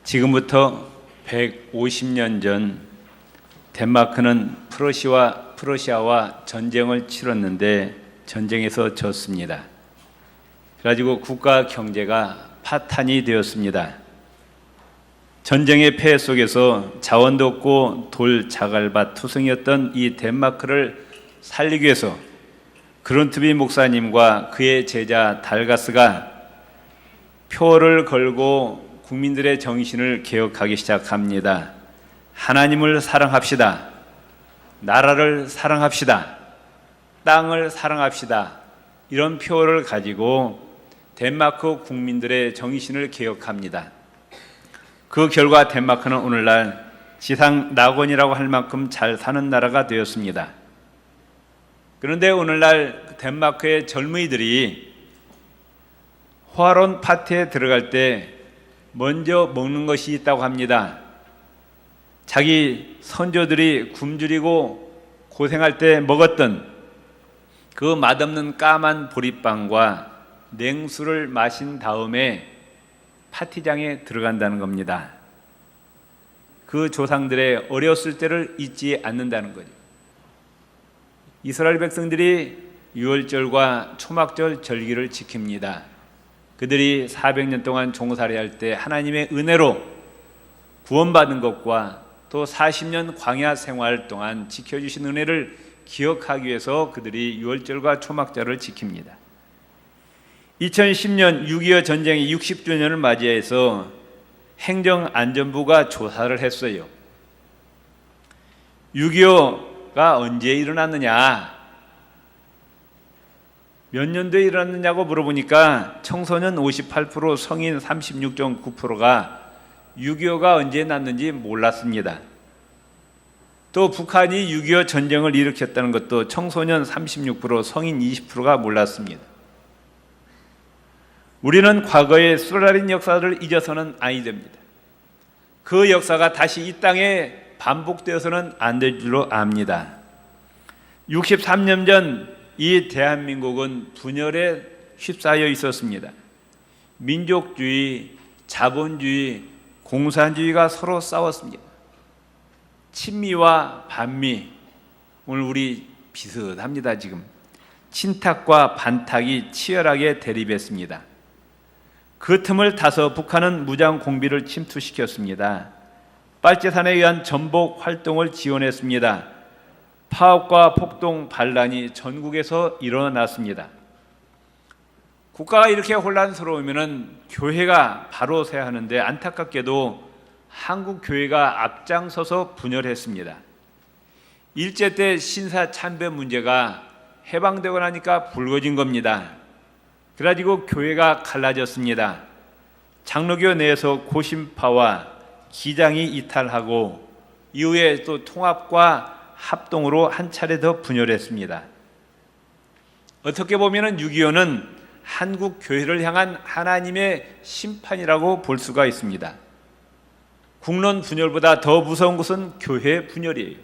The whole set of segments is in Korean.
지금부터 150년 전 덴마크는 프러시아와 전쟁을 치렀는데 전쟁에서 졌습니다. 그래가지고 국가 경제가 파탄이 되었습니다. 전쟁의 폐해 속에서 자원도 없고 돌, 자갈밭, 투성이었던 이 덴마크를 살리기 위해서 그룬트비 목사님과 그의 제자 달가스가 표를 걸고 국민들의 정신을 개혁하기 시작합니다. 하나님을 사랑합시다. 나라를 사랑합시다. 땅을 사랑합시다. 이런 표를 가지고 덴마크 국민들의 정신을 개혁합니다. 그 결과 덴마크는 오늘날 지상 낙원이라고 할 만큼 잘 사는 나라가 되었습니다. 그런데 오늘날 덴마크의 젊은이들이 화론 파티에 들어갈 때 먼저 먹는 것이 있다고 합니다. 자기 선조들이 굶주리고 고생할 때 먹었던 그 맛없는 까만 보리빵과 냉수를 마신 다음에 파티장에 들어간다는 겁니다. 그 조상들의 어렸을 때를 잊지 않는다는 거죠. 이스라엘 백성들이 유월절과 초막절 절기를 지킵니다. 그들이 400년 동안 종살이할 때 하나님의 은혜로 구원받은 것과 또 40년 광야 생활 동안 지켜주신 은혜를 기억하기 위해서 그들이 유월절과 초막절을 지킵니다. 2010년 6.25 전쟁의 60주년을 맞이해서 행정안전부가 조사를 했어요. 6.25가 언제 일어났느냐, 몇 년도에 일어났느냐고 물어보니까 청소년 58%, 성인 36.9%가 6.25가 언제 났는지 몰랐습니다. 또 북한이 6.25 전쟁을 일으켰다는 것도 청소년 36%, 성인 20%가 몰랐습니다. 우리는 과거의 수라린 역사를 잊어서는 아니 됩니다. 그 역사가 다시 이 땅에 반복되어서는 안 될 줄로 압니다. 63년 전 이 대한민국은 분열에 휩싸여 있었습니다. 민족주의, 자본주의, 공산주의가 서로 싸웠습니다. 친미와 반미, 오늘 우리 비슷합니다. 지금 친탁과 반탁이 치열하게 대립했습니다. 그 틈을 타서 북한은 무장 공비를 침투시켰습니다. 빨치산에 의한 전복 활동을 지원했습니다. 파업과 폭동 반란이 전국에서 일어났습니다. 국가가 이렇게 혼란스러우면 교회가 바로 서야 하는데 안타깝게도 한국 교회가 앞장서서 분열했습니다. 일제 때 신사 참배 문제가 해방되고 나니까 불거진 겁니다. 그래가지고 교회가 갈라졌습니다. 장로교 내에서 고심파와 기장이 이탈하고 이후에 또 통합과 합동으로 한 차례 더 분열했습니다. 어떻게 보면 6.25는 한국 교회를 향한 하나님의 심판이라고 볼 수가 있습니다. 국론 분열보다 더 무서운 것은 교회 분열이에요.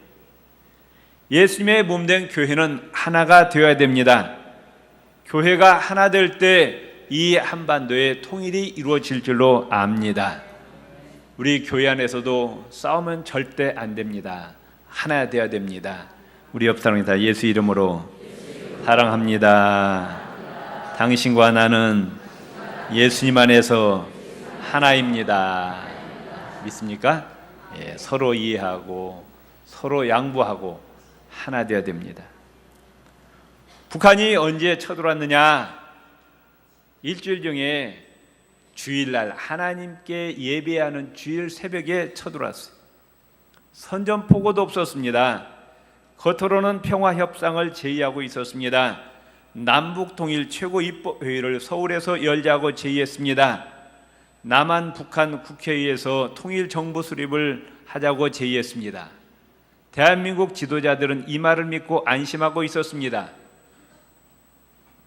예수님의 몸된 교회는 하나가 되어야 됩니다. 교회가 하나 될 때 이 한반도의 통일이 이루어질 줄로 압니다. 우리 교회 안에서도 싸우면 절대 안 됩니다. 하나 되어야 됩니다. 우리 옆 사람이 다 예수 이름으로 사랑합니다. 당신과 나는 예수님 안에서 하나입니다. 믿습니까? 예, 서로 이해하고 서로 양보하고 하나 되어야 됩니다. 북한이 언제 쳐들어왔느냐? 일주일 중에 주일날 하나님께 예배하는 주일 새벽에 쳐들어왔어요. 선전포고도 없었습니다. 겉으로는 평화협상을 제의하고 있었습니다. 남북통일 최고입법회의를 서울에서 열자고 제의했습니다. 남한 북한 국회의회에서 통일정부 수립을 하자고 제의했습니다. 대한민국 지도자들은 이 말을 믿고 안심하고 있었습니다.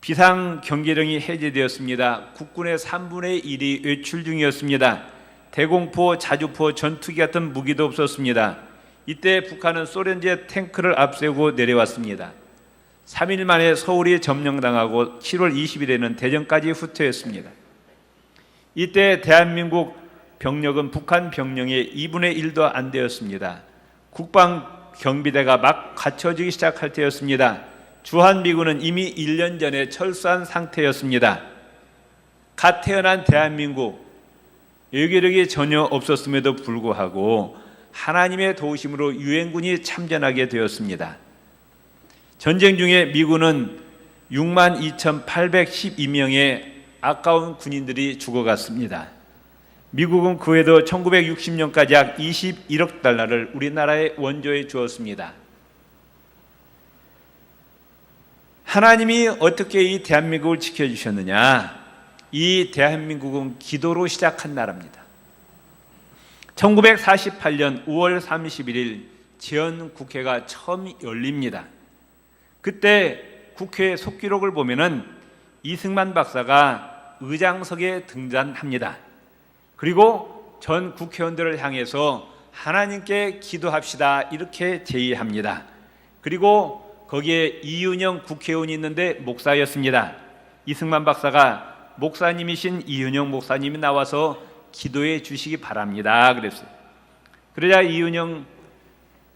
비상경계령이 해제되었습니다. 국군의 3분의 1이 외출 중이었습니다. 대공포, 자주포, 전투기 같은 무기도 없었습니다. 이때 북한은 소련제 탱크를 앞세우고 내려왔습니다. 3일 만에 서울이 점령당하고 7월 20일에는 대전까지 후퇴했습니다. 이때 대한민국 병력은 북한 병력의 2분의 1도 안 되었습니다. 국방 경비대가 막 갖춰지기 시작할 때였습니다. 주한미군은 이미 1년 전에 철수한 상태였습니다. 갓 태어난 대한민국, 외교력이 전혀 없었음에도 불구하고 하나님의 도우심으로 유엔군이 참전하게 되었습니다. 전쟁 중에 미군은 62,812명의 아까운 군인들이 죽어갔습니다. 미국은 그 외에도 1960년까지 약 21억 달러를 우리나라에 원조해 주었습니다. 하나님이 어떻게 이 대한민국을 지켜주셨느냐? 이 대한민국은 기도로 시작한 나라입니다. 1948년 5월 31일 재헌국회가 처음 열립니다. 그때 국회 속기록을 보면은 이승만 박사가 의장석에 등장합니다. 그리고 전 국회의원들을 향해서 하나님께 기도합시다 이렇게 제의합니다. 그리고 거기에 이윤영 국회의원이 있는데 목사였습니다. 이승만 박사가 목사님이신 이윤영 목사님이 나와서 기도해 주시기 바랍니다 그랬어요. 그러자 이윤영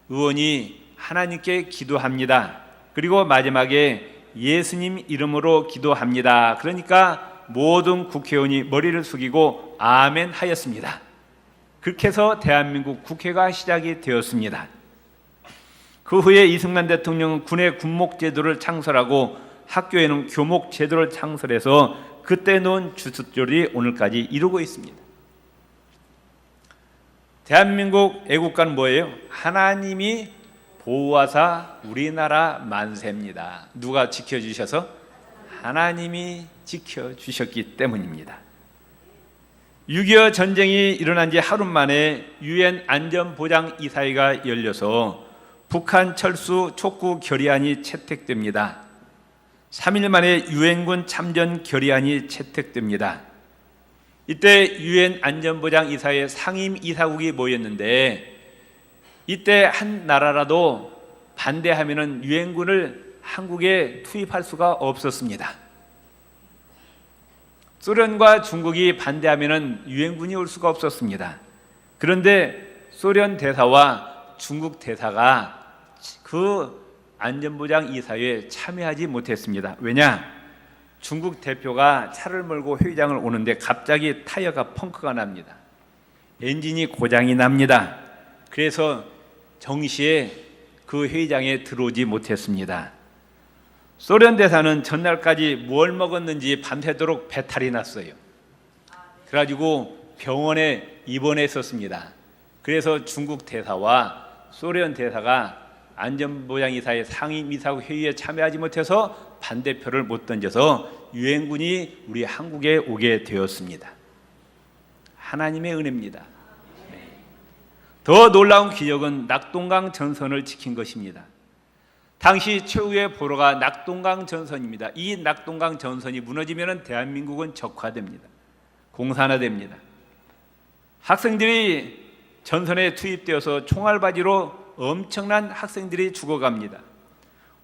의원이 하나님께 기도합니다. 그리고 마지막에 예수님 이름으로 기도합니다. 그러니까 모든 국회의원이 머리를 숙이고 아멘 하였습니다. 그렇게 해서 대한민국 국회가 시작이 되었습니다. 그 후에 이승만 대통령은 군의 군목제도를 창설하고 학교에는 교목제도를 창설해서 그때 놓은 주춧돌이 오늘까지 이루고 있습니다. 대한민국 애국가는 뭐예요? 하나님이 보호하사 우리나라 만세입니다. 누가 지켜주셔서? 하나님이 지켜주셨기 때문입니다. 6.25 전쟁이 일어난 지 하루 만에 유엔 안전보장이사회가 열려서 북한 철수 촉구 결의안이 채택됩니다. 3일 만에 유엔군 참전 결의안이 채택됩니다. 이때 유엔 안전보장이사회 상임이사국이 모였는데 이때 한 나라라도 반대하면은 유엔군을 한국에 투입할 수가 없었습니다. 소련과 중국이 반대하면은 유엔군이 올 수가 없었습니다. 그런데 소련 대사와 중국 대사가 그 안전보장이사회에 참여하지 못했습니다. 왜냐? 중국 대표가 차를 몰고 회의장을 오는데 갑자기 타이어가 펑크가 납니다. 엔진이 고장이 납니다. 그래서 정시에 그 회의장에 들어오지 못했습니다. 소련 대사는 전날까지 뭘 먹었는지 밤새도록 배탈이 났어요. 그래가지고 병원에 입원했었습니다. 그래서 중국 대사와 소련 대사가 안전보장이사회 상임이사국 회의에 참여하지 못해서 반대표를 못 던져서 유엔군이 우리 한국에 오게 되었습니다. 하나님의 은혜입니다. 더 놀라운 기적은 낙동강 전선을 지킨 것입니다. 당시 최후의 보로가 낙동강 전선입니다. 이 낙동강 전선이 무너지면 대한민국은 적화됩니다. 공산화됩니다. 학생들이 전선에 투입되어서 총알바지로 엄청난 학생들이 죽어갑니다.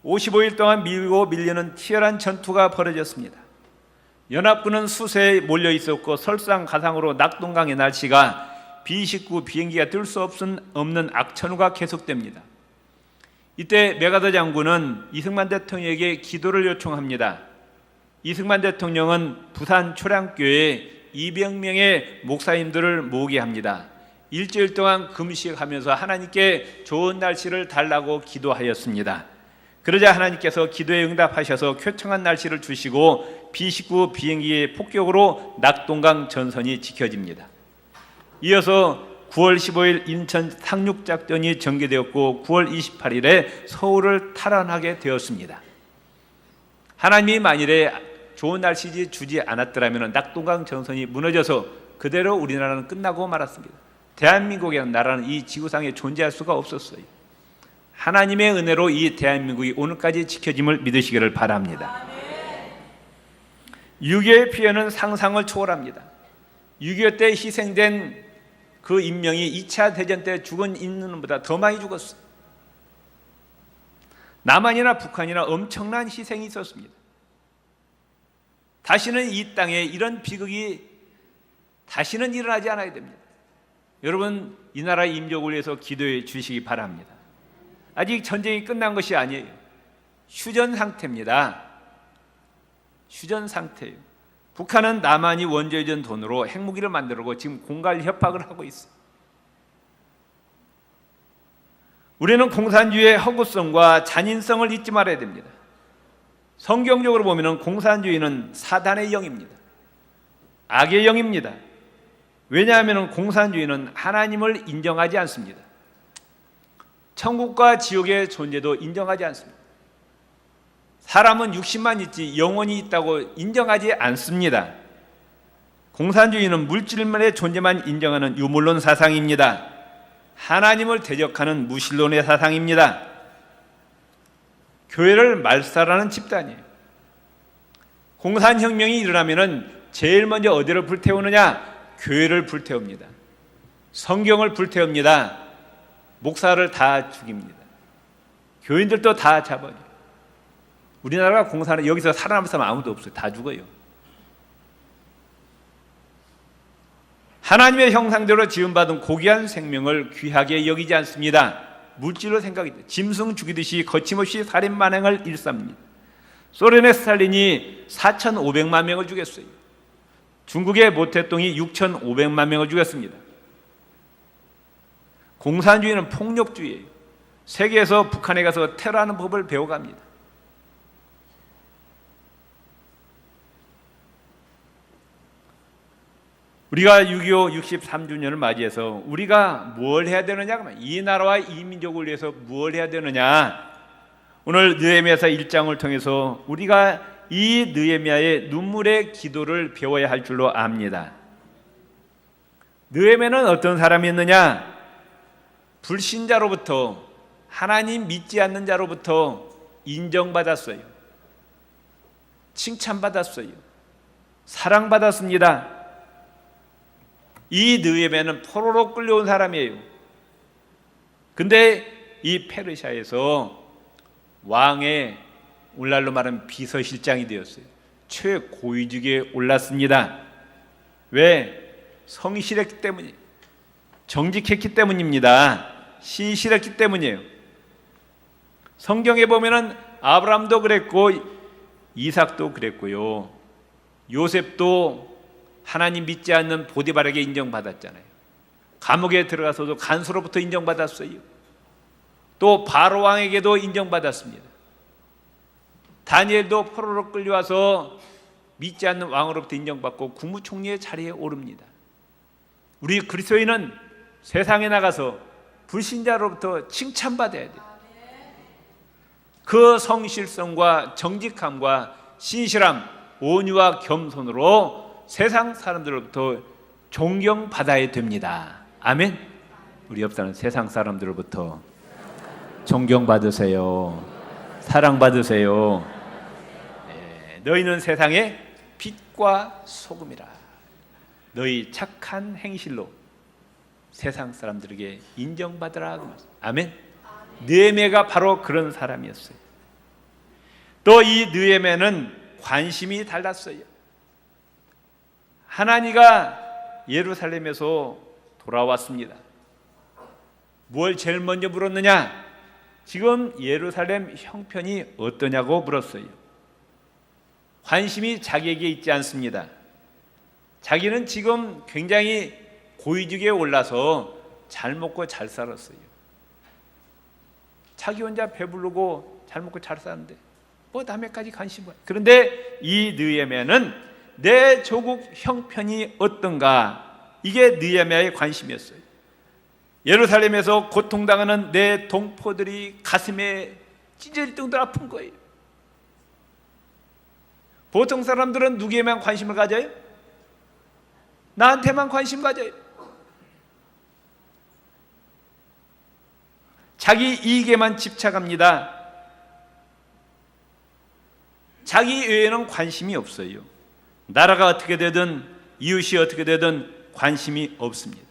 55일 동안 밀고 밀려는 치열한 전투가 벌어졌습니다. 연합군은 수세에 몰려 있었고 설상가상으로 낙동강의 날씨가 B-19 비행기가 뜰 수 없는 악천후가 계속됩니다. 이때 메가더 장군은 이승만 대통령에게 기도를 요청합니다. 이승만 대통령은 부산 초량교회에 200명의 목사님들을 모으게 합니다. 일주일 동안 금식하면서 하나님께 좋은 날씨를 달라고 기도하였습니다. 그러자 하나님께서 기도에 응답하셔서 쾌청한 날씨를 주시고 B-19 비행기의 폭격으로 낙동강 전선이 지켜집니다. 이어서 9월 15일 인천 상륙작전이 전개되었고 9월 28일에 서울을 탈환하게 되었습니다. 하나님이 만일에 좋은 날씨 주지 않았더라면 낙동강 전선이 무너져서 그대로 우리나라는 끝나고 말았습니다. 대한민국이라는 나라는 이 지구상에 존재할 수가 없었어요. 하나님의 은혜로 이 대한민국이 오늘까지 지켜짐을 믿으시기를 바랍니다. 6.25의 피해는 상상을 초월합니다. 6.25 때 희생된 그 인명이 2차 대전 때 죽은 인명보다 더 많이 죽었어요. 남한이나 북한이나 엄청난 희생이 있었습니다. 다시는 이 땅에 이런 비극이 다시는 일어나지 않아야 됩니다. 여러분, 이 나라 임족을 위해서 기도해 주시기 바랍니다. 아직 전쟁이 끝난 것이 아니에요. 휴전 상태입니다. 휴전 상태예요. 북한은 남한이 원조에 준 돈으로 핵무기를 만들고 지금 공갈 협박을 하고 있어요. 우리는 공산주의의 허구성과 잔인성을 잊지 말아야 됩니다. 성경적으로 보면 공산주의는 사단의 영입니다. 악의 영입니다. 왜냐하면 공산주의는 하나님을 인정하지 않습니다. 천국과 지옥의 존재도 인정하지 않습니다. 사람은 육신만 있지 영혼이 있다고 인정하지 않습니다. 공산주의는 물질만의 존재만 인정하는 유물론 사상입니다. 하나님을 대적하는 무신론의 사상입니다. 교회를 말살하는 집단이에요. 공산혁명이 일어나면 제일 먼저 어디를 불태우느냐? 교회를 불태웁니다. 성경을 불태웁니다. 목사를 다 죽입니다. 교인들도 다 잡아요. 우리나라가 공산은 여기서 살아남은 사람 아무도 없어요. 다 죽어요. 하나님의 형상대로 지음받은 고귀한 생명을 귀하게 여기지 않습니다. 물질로 생각합니다. 짐승 죽이듯이 거침없이 살인 만행을 일삼습니다. 소련의 스탈린이 4,500만 명을 죽였어요. 중국의 모태똥이 6,500만 명을 죽였습니다. 공산주의는 폭력주의예요. 세계에서 북한에 가서 테러하는 법을 배워갑니다. 우리가 6.25 63주년을 맞이해서 우리가 뭘 해야 되느냐, 이 나라와 이 민족을 위해서 뭘 해야 되느냐, 오늘 느헤미야서 1장을 통해서 우리가 이 느헤미야의 눈물의 기도를 배워야 할 줄로 압니다. 느헤미야는 어떤 사람이었느냐? 불신자로부터, 하나님 믿지 않는 자로부터 인정받았어요. 칭찬받았어요. 사랑받았습니다. 이 느헤미야는 포로로 끌려온 사람이에요. 근데 이 페르시아에서 왕의 오늘날로 말하면 비서실장이 되었어요. 최고위직에 올랐습니다. 왜? 성실했기 때문이에요. 정직했기 때문입니다. 신실했기 때문이에요. 성경에 보면은 아브라함도 그랬고 이삭도 그랬고요. 요셉도 하나님 믿지 않는 보디발에게 인정받았잖아요. 감옥에 들어가서도 간수로부터 인정받았어요. 또 바로 왕에게도 인정받았습니다. 다니엘도 포로로 끌려와서 믿지 않는 왕으로부터 인정받고 국무총리의 자리에 오릅니다. 우리 그리스도인은 세상에 나가서 불신자로부터 칭찬받아야 돼요. 그 성실성과 정직함과 신실함, 온유와 겸손으로 세상 사람들로부터 존경받아야 됩니다. 아멘. 우리 옆 사람 세상 사람들로부터 존경받으세요. 사랑받으세요. 네, 너희는 세상의 빛과 소금이라. 너희 착한 행실로 세상 사람들에게 인정받으라. 아멘. 느헤미야가 바로 그런 사람이었어요. 또 이 느헤미야는 관심이 달랐어요. 하나니가 예루살렘에서 돌아왔습니다. 뭘 제일 먼저 물었느냐? 지금 예루살렘 형편이 어떠냐고 물었어요. 관심이 자기에게 있지 않습니다. 자기는 지금 굉장히 고위직에 올라서 잘 먹고 잘 살았어요. 자기 혼자 배부르고 잘 먹고 잘 사는데 뭐 남에까지 관심 없어요. 그런데 이 느헤미야는 내 조국 형편이 어떤가, 이게 느헤미야의 관심이었어요. 예루살렘에서 고통당하는 내 동포들이 가슴에 찢어질 정도로 아픈 거예요. 보통 사람들은 누구에만 관심을 가져요? 나한테만 관심 가져요. 자기 이익에만 집착합니다. 자기 외에는 관심이 없어요. 나라가 어떻게 되든 이웃이 어떻게 되든 관심이 없습니다.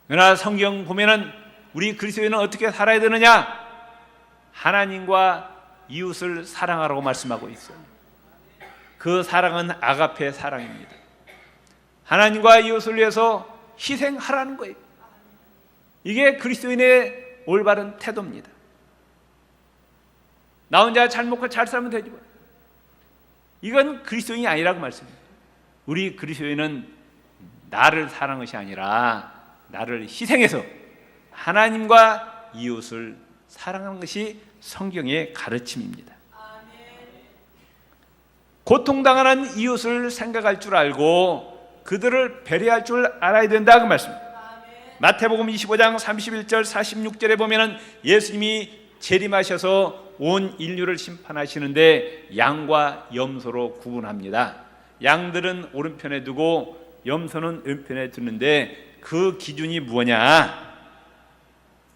그러나 성경 보면은 우리 그리스도인은 어떻게 살아야 되느냐? 하나님과 이웃을 사랑하라고 말씀하고 있어요. 그 사랑은 아가페 사랑입니다. 하나님과 이웃을 위해서 희생하라는 거예요. 이게 그리스도인의 올바른 태도입니다. 나 혼자 잘 먹고 잘 살면 되지 뭐. 이건 그리스도인이 아니라고 말씀입니다. 우리 그리스도인은 나를 사랑한 것이 아니라 나를 희생해서 하나님과 이웃을 사랑하는 것이 성경의 가르침입니다. 고통당하는 이웃을 생각할 줄 알고 그들을 배려할 줄 알아야 된다 그 말씀입니다. 마태복음 25장 31절 46절에 보면은 예수님이 재림하셔서 온 인류를 심판하시는데 양과 염소로 구분합니다. 양들은 오른편에 두고 염소는 왼편에 두는데 그 기준이 뭐냐?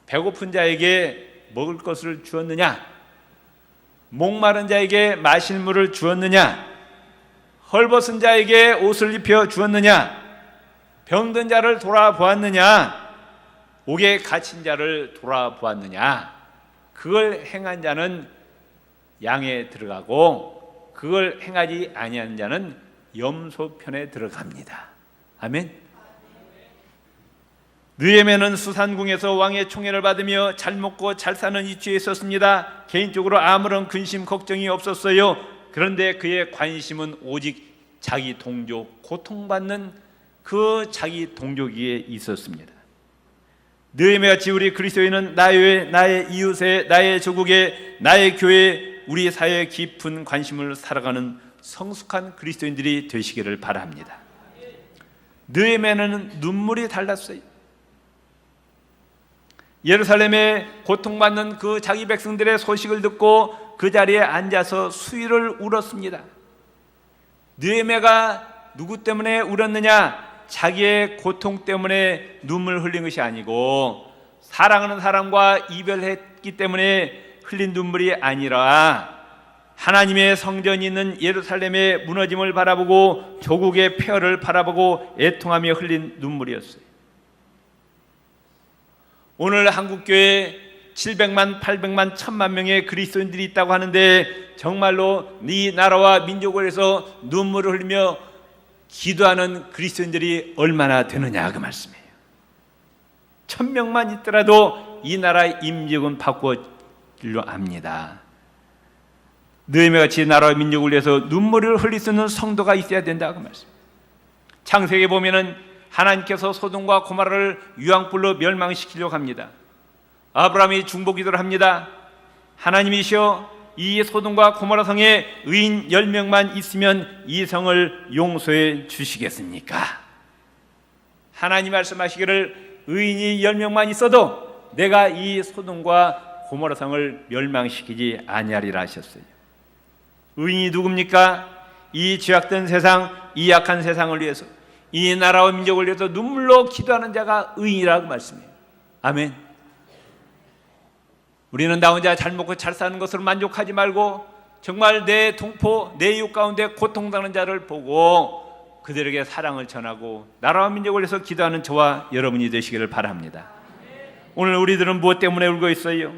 배고픈 자에게 먹을 것을 주었느냐? 목마른 자에게 마실 물을 주었느냐? 헐벗은 자에게 옷을 입혀 주었느냐? 병든 자를 돌아보았느냐? 옥에 갇힌 자를 돌아보았느냐? 그걸 행한 자는 양에 들어가고 그걸 행하지 아니한 자는 염소 편에 들어갑니다. 아멘. 느헤미야는 수산궁에서 왕의 총애를 받으며 잘 먹고 잘 사는 위치에 있었습니다. 개인적으로 아무런 근심 걱정이 없었어요. 그런데 그의 관심은 오직 자기 동족, 고통받는 그 자기 동족에게 있었습니다. 느헤미야같이 우리 그리스도인은 나의 이웃에, 나의 조국에, 나의 교회에, 우리 사회에 깊은 관심을 살아가는 성숙한 그리스도인들이 되시기를 바랍니다. 느헤미야는 눈물이 달랐어요. 예루살렘에 고통받는 그 자기 백성들의 소식을 듣고 그 자리에 앉아서 수위를 울었습니다. 느헤미야가 누구 때문에 울었느냐? 자기의 고통 때문에 눈물 흘린 것이 아니고 사랑하는 사람과 이별했기 때문에 흘린 눈물이 아니라 하나님의 성전이 있는 예루살렘의 무너짐을 바라보고 조국의 폐허를 바라보고 애통하며 흘린 눈물이었어요. 오늘 한국교회에 700만, 800만, 1000만 명의 그리스도인들이 있다고 하는데 정말로 네 나라와 민족을 위해서 눈물을 흘리며 기도하는 그리스도인들이 얼마나 되느냐 그 말씀이에요. 1000명만 있더라도 이 나라의 임직은 바꿔질려 합니다. 느헤미야같이 나라와 민족을 위해서 눈물을 흘릴 수 있는 성도가 있어야 된다 그 말씀. 창세기에 보면은 하나님께서 소돔과 고모라를 유황불로 멸망시키려고 합니다. 아브라함이 중보기도를 합니다. 하나님이시여, 이 소돔과 고모라 성에 의인 10명만 있으면 이 성을 용서해 주시겠습니까? 하나님 말씀하시기를 의인이 10명만 있어도 내가 이 소돔과 고모라 성을 멸망시키지 아니하리라 하셨어요. 의인이 누굽니까? 이 죄악된 세상, 이 약한 세상을 위해서, 이 나라와 민족을 위해서 눈물로 기도하는 자가 의인이라고 말씀해요. 아멘. 우리는 나 혼자 잘 먹고 잘 사는 것으로 만족하지 말고 정말 내 동포, 내 이웃 가운데 고통당하는 자를 보고 그들에게 사랑을 전하고 나라와 민족을 위해서 기도하는 저와 여러분이 되시기를 바랍니다. 오늘 우리들은 무엇 때문에 울고 있어요?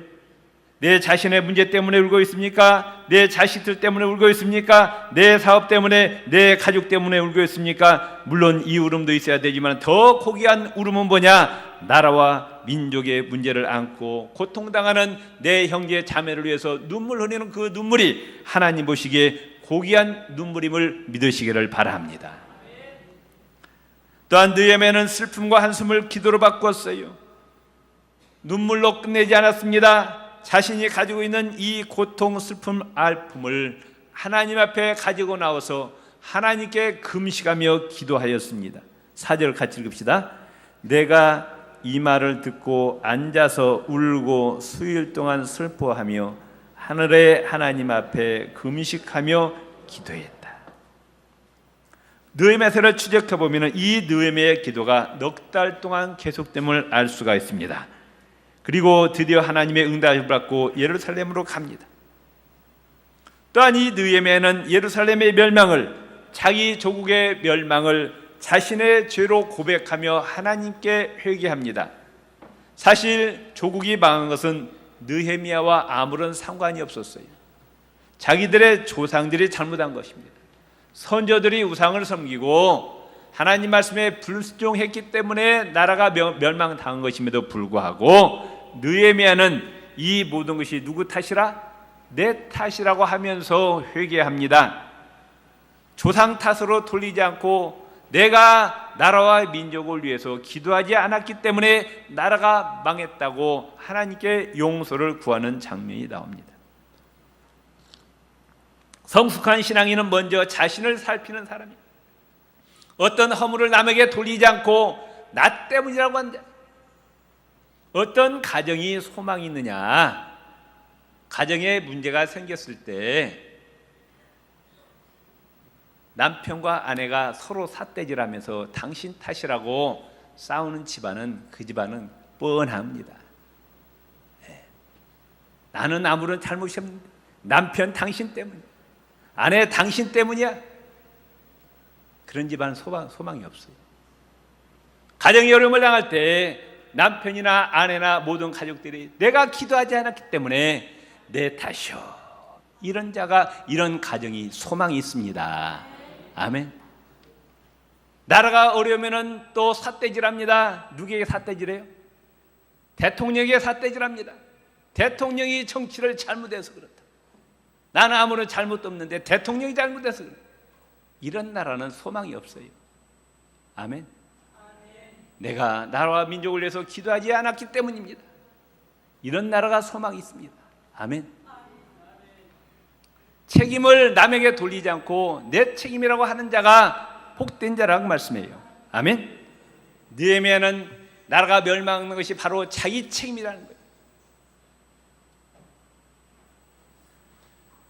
내 자신의 문제 때문에 울고 있습니까? 내 자식들 때문에 울고 있습니까? 내 사업 때문에, 내 가족 때문에 울고 있습니까? 물론 이 울음도 있어야 되지만 더 고귀한 울음은 뭐냐? 나라와 민족의 문제를 안고 고통당하는 내 형제 자매를 위해서 눈물 흘리는 그 눈물이 하나님 보시기에 고귀한 눈물임을 믿으시기를 바랍니다. 또한 느헤미야는 슬픔과 한숨을 기도로 바꿨어요. 눈물로 끝내지 않았습니다. 자신이 가지고 있는 이 고통, 슬픔, 아픔을 하나님 앞에 가지고 나와서 하나님께 금식하며 기도하였습니다. 4절 같이 읽읍시다. 내가 이 말을 듣고 앉아서 울고 수일 동안 슬퍼하며 하늘의 하나님 앞에 금식하며 기도했다. 느헤미야서를 추적해 보면 이 느헤미야의 기도가 넉 달 동안 계속됨을 알 수가 있습니다. 그리고 드디어 하나님의 응답을 받고 예루살렘으로 갑니다. 또한 이 느헤미야는 예루살렘의 멸망을, 자기 조국의 멸망을 자신의 죄로 고백하며 하나님께 회개합니다. 사실 조국이 망한 것은 느헤미야와 아무런 상관이 없었어요. 자기들의 조상들이 잘못한 것입니다. 선조들이 우상을 섬기고 하나님 말씀에 불순종했기 때문에 나라가 멸망당한 것임에도 불구하고 느헤미야는 이 모든 것이 누구 탓이라? 내 탓이라고 하면서 회개합니다. 조상 탓으로 돌리지 않고 내가 나라와 민족을 위해서 기도하지 않았기 때문에 나라가 망했다고 하나님께 용서를 구하는 장면이 나옵니다. 성숙한 신앙인은 먼저 자신을 살피는 사람입니다. 어떤 허물을 남에게 돌리지 않고 나 때문이라고 한다. 어떤 가정이 소망이 있느냐? 가정에 문제가 생겼을 때 남편과 아내가 서로 삿대질하면서 당신 탓이라고 싸우는 집안은 그 집안은 뻔합니다. 나는 아무런 잘못이 없는데 남편 당신 때문이야, 아내 당신 때문이야. 그런 집안은 소망이 없어요. 가정이 어려움을 당할 때 남편이나 아내나 모든 가족들이 내가 기도하지 않았기 때문에 내 탓이요, 이런 가정이 소망이 있습니다. 아멘. 나라가 어려우면은 또 삿대질합니다. 누구에게 삿대질해요? 대통령에게 삿대질합니다. 대통령이 정치를 잘못해서 그렇다. 나는 아무런 잘못도 없는데 대통령이 잘못해서 그렇다. 이런 나라는 소망이 없어요. 아멘. 내가 나라와 민족을 위해서 기도하지 않았기 때문입니다. 이런 나라가 소망이 있습니다. 아멘. 책임을 남에게 돌리지 않고 내 책임이라고 하는 자가 복된 자라고 말씀해요. 아멘. 느헤미야는 나라가 멸망하는 것이 바로 자기 책임이라는 거예요.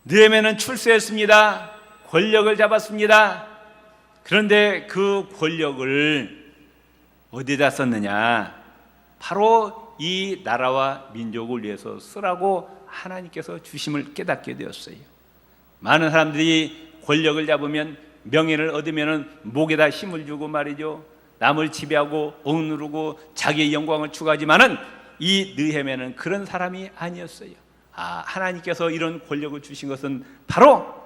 느헤미야는 출세했습니다. 권력을 잡았습니다. 그런데 그 권력을 어디다 썼느냐? 바로 이 나라와 민족을 위해서 쓰라고 하나님께서 주심을 깨닫게 되었어요. 많은 사람들이 권력을 잡으면, 명예를 얻으면 목에다 힘을 주고 말이죠, 남을 지배하고 억누르고 자기의 영광을 추구하지만은 이 느헤미야는 그런 사람이 아니었어요. 하나님께서 이런 권력을 주신 것은 바로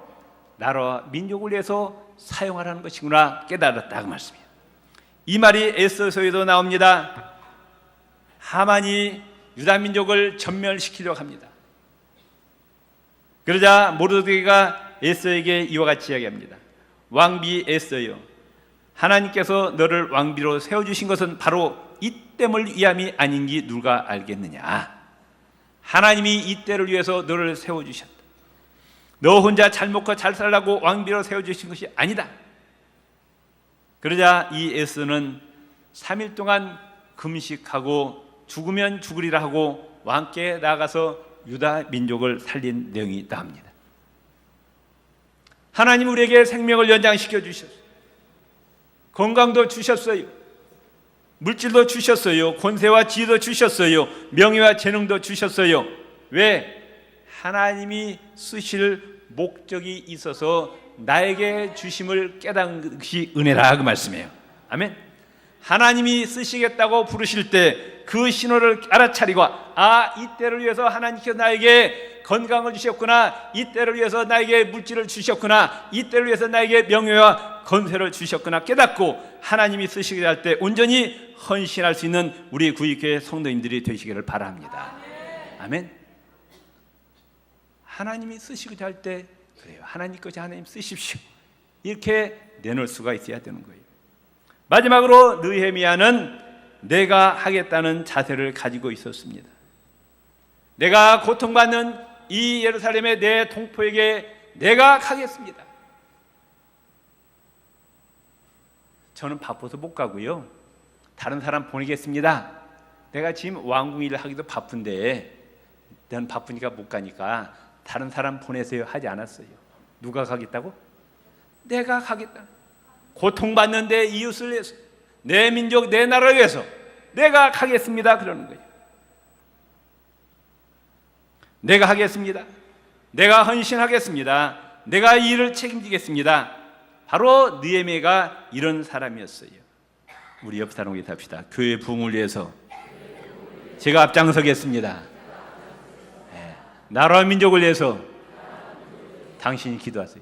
나라와 민족을 위해서 사용하라는 것이구나 깨달았다고 말씀이에요. 이 말이 에스더서에도 나옵니다. 하만이 유다 민족을 전멸시키려고 합니다. 그러자 모르드게가 에스더에게 이와 같이 이야기합니다. 왕비 에스더여, 하나님께서 너를 왕비로 세워주신 것은 바로 이 때를 위함이 아닌지 누가 알겠느냐? 하나님이 이 때를 위해서 너를 세워주셨다. 너 혼자 잘 먹고 잘 살라고 왕비로 세워주신 것이 아니다. 그러자 이 에스더는 3일 동안 금식하고 죽으면 죽으리라 하고 왕께 나가서 유다 민족을 살린 내용이 있다 합니다. 하나님 우리에게 생명을 연장시켜 주셨어요. 건강도 주셨어요. 물질도 주셨어요. 권세와 지혜도 주셨어요. 명예와 재능도 주셨어요. 왜? 하나님이 쓰실 목적이 있어서 나에게 주심을 깨닫는 것이 은혜라 그 말씀이에요. 아멘. 하나님이 쓰시겠다고 부르실 때 그 신호를 알아차리고, 이때를 위해서 하나님께서 나에게 건강을 주셨구나, 이때를 위해서 나에게 물질을 주셨구나, 이때를 위해서 나에게 명예와 권세를 주셨구나 깨닫고 하나님이 쓰시게 할 때 온전히 헌신할 수 있는 우리 구익교회 성도님들이 되시기를 바랍니다. 아멘. 하나님이 쓰시고자 할 때 그래요, 하나님 것이 하나님 쓰십시오, 이렇게 내놓을 수가 있어야 되는 거예요. 마지막으로 느헤미야는 내가 하겠다는 자세를 가지고 있었습니다. 내가 고통받는 이 예루살렘의 내 동포에게 내가 가겠습니다. 저는 바빠서 못 가고요, 다른 사람 보내겠습니다. 내가 지금 왕궁 일을 하기도 바쁜데 난 바쁘니까 못 가니까 다른 사람 보내세요 하지 않았어요. 누가 가겠다고? 내가 가겠다. 고통받는 내 이웃을 위해서, 내 민족, 내 나라를 위해서 내가 가겠습니다 그러는 거예요. 내가 하겠습니다. 내가 헌신하겠습니다. 내가 이 일을 책임지겠습니다. 바로 느헤미야가 이런 사람이었어요. 우리 옆 사람과 합시다. 교회 부흥을 위해서 제가 앞장서겠습니다. 나라와 민족을 위해서 당신이 기도하세요.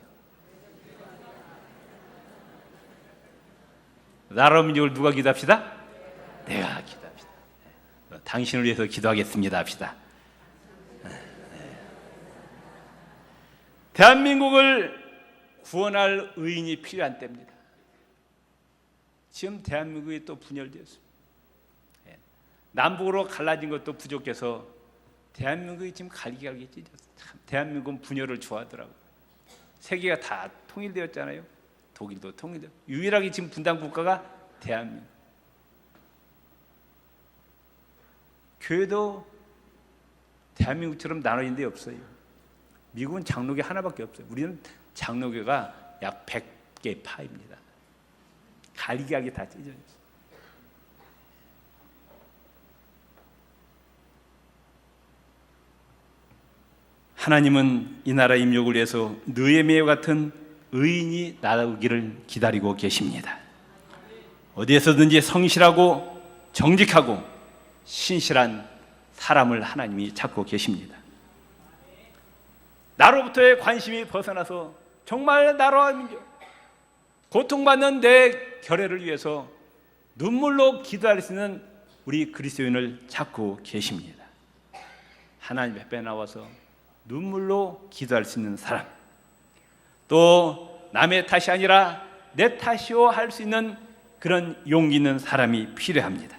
나라 민족을 누가 기도합시다? 내가 기도합시다. 당신을 위해서 기도하겠습니다 합시다. 대한민국을 구원할 의인이 필요한 때입니다. 지금 대한민국이 또 분열되었습니다. 남북으로 갈라진 것도 부족해서 대한민국이 지금 갈기갈기 찢었어요. 대한민국은 분열을 좋아하더라고요. 세계가 다 통일되었잖아요. 독일도 통일되었고 유일하게 지금 분단 국가가 대한민국. 교회도 대한민국처럼 나눠진 데 없어요. 미국은 장로교 하나밖에 없어요. 우리는 장로교가 약 100개 파입니다. 갈기갈기 다 찢어졌어요. 하나님은 이 나라 임력을 위해서 느헤미야 같은 의인이 나오기를 기다리고 계십니다. 어디에서든지 성실하고 정직하고 신실한 사람을 하나님이 찾고 계십니다. 나로부터의 관심이 벗어나서 정말 나라와 민족, 고통받는 내 결례를 위해서 눈물로 기도할 수 있는 우리 그리스도인을 찾고 계십니다. 하나님 앞에 나와서 눈물로 기도할 수 있는 사람, 또 남의 탓이 아니라 내 탓이요 할 수 있는 그런 용기 있는 사람이 필요합니다.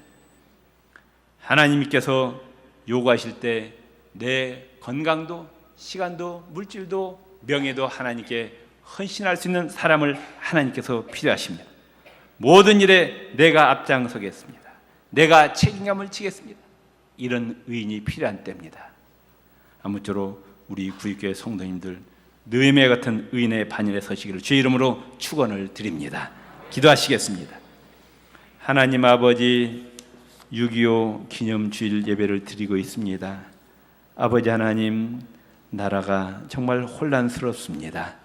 하나님께서 요구하실 때 내 건강도 시간도 물질도 명예도 하나님께 헌신할 수 있는 사람을 하나님께서 필요하십니다. 모든 일에 내가 앞장서겠습니다. 내가 책임감을 지겠습니다. 이런 의인이 필요한 때입니다. 아무쪼록 우리 구입교회 성도님들 느헤미야 같은 의인의 반열에 서시기를 주의 이름으로 축원을 드립니다. 기도하시겠습니다. 하나님 아버지, 6.25 기념주일 예배를 드리고 있습니다. 아버지 하나님, 나라가 정말 혼란스럽습니다.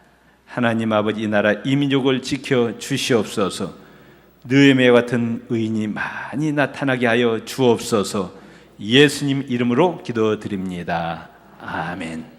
하나님 아버지, 이 나라 이민족을 지켜 주시옵소서. 느헤미야 같은 의인이 많이 나타나게 하여 주옵소서. 예수님 이름으로 기도드립니다. 아멘.